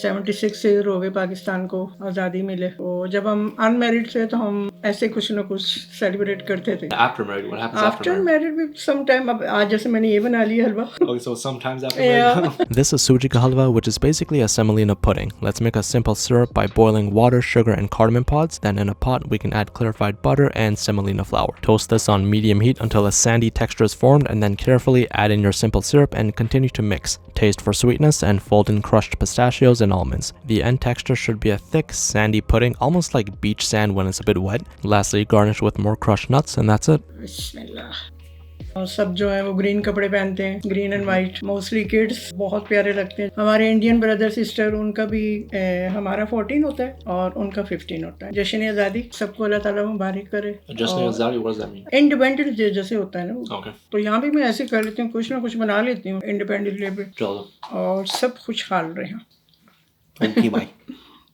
76 year हो गए पाकिस्तान को आज़ादी मिले, तो जब हम अनमैरिड थे तो हम ऐसे कुछ ना कुछ सेलिब्रेट करते थे. After married, what happens after after married? Married भी सम टाइम, अब आज जैसे मैंने ये बना लिया हलवा. Okay, so sometimes after married. Yeah. This is suji ka halwa, which is basically a semolina pudding. Let's make a simple syrup by boiling water, sugar, and cardamom pods. Then in a pot, we can add clarified butter and semolina flour. Toast this on medium heat until a sandy texture is formed, and then carefully add in your simple syrup and continue to mix. Taste for sweetness and fold in crushed pistachios and almonds. The end texture should be a thick, sandy pudding, almost like beach sand when it's a bit wet. Lastly, garnish with more crushed nuts, and that's it. बिस्मिल्लाह. और सब जो है वो green कपड़े पहनते हैं, green and white, mostly kids बहुत प्यारे लगते हैं. हमारे इंडियन ब्रदर सिस्टर, उनका भी हमारा 14 होता है और उनका 15 होता है. जश्न आज़ादी, सबको अल्लाह ताला मुबारक करे. Just Azadi, what does that mean? Independent day जैसे होता है ना वो. Okay. तो यहाँ भी मैं ऐसे कर लेती हूँ, कुछ ना कुछ बना लेती हूँ इंडिपेंडेंट डे पे, Jalo. और सब खुशहाल रहे. Thank you, bye.